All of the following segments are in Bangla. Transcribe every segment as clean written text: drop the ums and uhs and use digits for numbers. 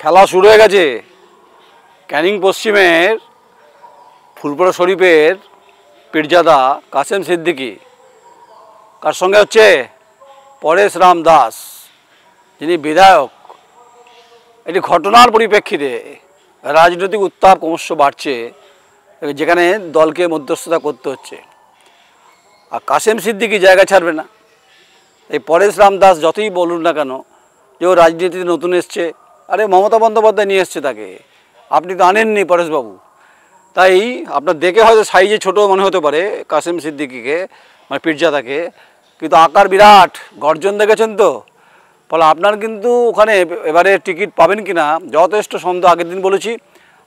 খেলা শুরু হয়ে গেছে। ক্যানিং পশ্চিমের ফুলপুরা শরীফের পীরজাদা কাসেম সিদ্দিকী, কার সঙ্গে হচ্ছে পরেশ রাম দাস, যিনি বিধায়ক। এটি ঘটনার পরিপ্রেক্ষিতে রাজনৈতিক উত্তাপ ক্রমশ বাড়ছে, যেখানে দলকে মধ্যস্থতা করতে হচ্ছে। আর কাসেম সিদ্দিকী জায়গা ছাড়বে না। এই পরেশ রাম দাস যতই বলুন না কেন যে ও রাজনীতিতে নতুন এসছে, আরে মমতা বন্দ্যোপাধ্যায় নিয়ে এসছে তাকে, আপনি তো আনেননি পরেশবাবু। তাই আপনার দেখে হয়তো সাইজে ছোট মনে হতে পারে কাসেম সিদ্দিকীকে, মানে পীরজাদাকে, কিন্তু আকার বিরাট। গর্জন দেখেছেন তো? ফলে আপনার কিন্তু ওখানে এবারে টিকিট পাবেন কি না যথেষ্ট সন্দেহ। আগের দিন বলেছি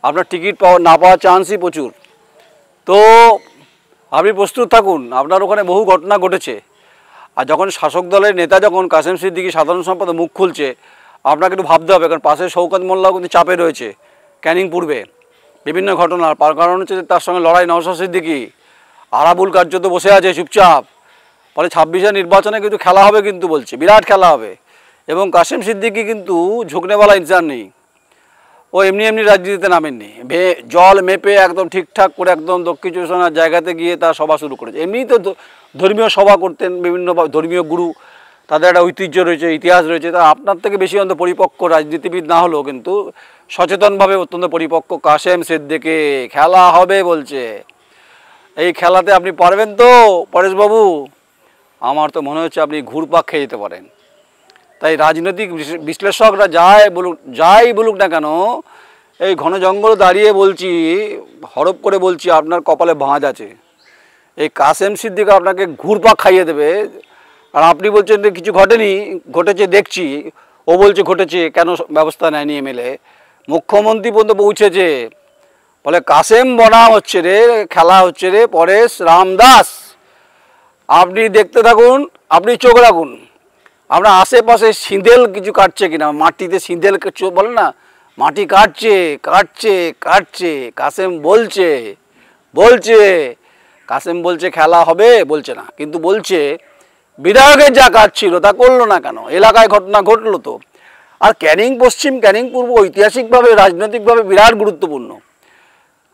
আপনার টিকিট না পাওয়ার চান্সই প্রচুর। তো আপনি প্রস্তুত থাকুন, আপনার ওখানে বহু ঘটনা ঘটেছে। আর যখন শাসক দলের নেতা যখন কাসেম সিদ্দিকী সাধারণ সম্পাদক মুখ খুলছে, আপনাকে একটু ভাবতে হবে, কারণ পাশে শওকত মোল্লাও কিন্তু চাপে রয়েছে ক্যানিং পূর্বে বিভিন্ন ঘটনার। কারণ হচ্ছে তার সঙ্গে লড়াই নওশাদ সিদ্দিকী, আরাবুল কার্যত বসে আছে চুপচাপ। ফলে 26-এর নির্বাচনে কিন্তু খেলা হবে, কিন্তু বলছে বিরাট খেলা হবে। এবং কাসেম সিদ্দিকী কিন্তু ঝুঁকনেওয়ালা ইনসান নেই, ও এমনি এমনি রাজনীতিতে নামেননি। জল মেপে একদম ঠিকঠাক করে একদম দক্ষিণ চব্বিশ পরগনার জায়গাতে গিয়ে তার সভা শুরু করেছে। এমনিই তো ধর্মীয় সভা করতেন বিভিন্ন ধর্মীয় গুরু, তাদের একটা ঐতিহ্য রয়েছে, ইতিহাস রয়েছে। তা আপনার থেকে বেশি অন্তত পরিপক্ক রাজনীতিবিদ না হলেও কিন্তু সচেতনভাবে অত্যন্ত পরিপক্ক কাসেম সিদ্দিকী খেলা হবে বলছে। এই খেলাতে আপনি পারবেন তো পরেশবাবু? আমার তো মনে হচ্ছে আপনি ঘুরপাক খেয়ে যেতে পারেন। তাই রাজনৈতিক বিশ্লেষকরা যাই বলুক না কেন, এই ঘন জঙ্গল দাঁড়িয়ে বলছি, হরপ করে বলছি, আপনার কপালে ভাঁজ আছে। এই কাসেম সিদ্দিকী আপনাকে ঘুরপাক খাইয়ে দেবে। আর আপনি বলছেন যে কিছু ঘটেনি, ঘটেছে দেখছি। ও বলছে ঘটেছে, কেন ব্যবস্থা নেয়নি এমএলএ? মুখ্যমন্ত্রী পর্যন্ত পৌঁছেছে। বলে কাসেম বনাম হচ্ছে রে, খেলা হচ্ছে রে পরেশ রাম দাস। আপনি দেখতে থাকুন, আপনি চোখ রাখুন। আমরা আশেপাশে সিঁদেল কিছু কাটছে কিনা, মাটিতে সিঁদেল বলে না, মাটি কাটছে কাটছে কাটছে। কাসেম বলছে কাসেম বলছে খেলা হবে, বলছে না, কিন্তু বলছে বিধায়কের যা কাজ ছিল তা করলো না কেন? এলাকায় ঘটনা ঘটলো তো। আর ক্যানিং পশ্চিম ক্যানিং পূর্ব ঐতিহাসিকভাবে রাজনৈতিকভাবে বিরাট গুরুত্বপূর্ণ।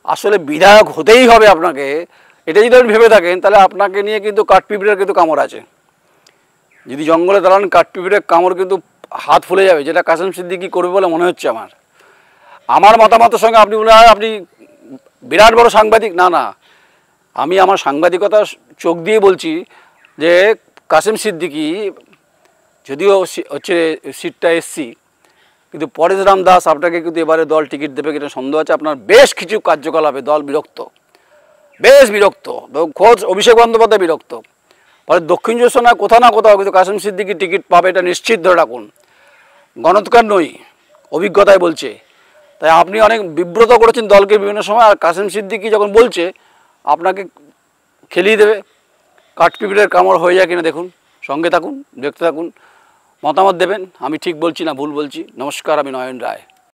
আসলে বিধায়ক হতেই হবে আপনাকে, এটা যদি আপনি ভেবে থাকেন তাহলে আপনাকে নিয়ে কিন্তু কাঠপিঁপড়ের কিন্তু কামড় আছে। যদি জঙ্গলে দাঁড়ান কাঠপিঁপড়ের কামড় কিন্তু হাত ফুলে যাবে, যেটা কাসেম সিদ্দিকী করবে বলে মনে হচ্ছে আমার মতামতের সঙ্গে আপনি বলে আপনি বিরাট বড় সাংবাদিক। না, আমি আমার সাংবাদিকতা চোখ দিয়ে বলছি যে কাসেম সিদ্দিকী যদিও হচ্ছে সিটটা এসসি, কিন্তু পরেশ রাম দাস আপনাকে কিন্তু এবারে দল টিকিট দেবে কিনা সন্দেহ আছে। আপনার বেশ কিছু কার্যকলাপে দল বেশ বিরক্ত, খোঁজ অভিষেক বন্দ্যোপাধ্যায় বিরক্ত। ফলে দক্ষিণ চব্বিশ পরগনায় কোথাও না কোথাও কিন্তু কাসেম সিদ্দিকী টিকিট পাবে, এটা নিশ্চিত ধরে রাখুন। গণৎকার নই, অভিজ্ঞতায় বলছে। তাই আপনি অনেক বিব্রত করেছেন দলকে বিভিন্ন সময়। আর কাসেম সিদ্দিকী যখন বলছে আপনাকে খেলিয়ে দেবে, কাঠপিঁপড়ের কামড় হয়ে যায় কিনা দেখুন, সঙ্গে থাকুন, দেখতে থাকুন, মতামত দেবেন। আমি ঠিক বলছি না ভুল বলছি। নমস্কার, আমি নয়ন রায়।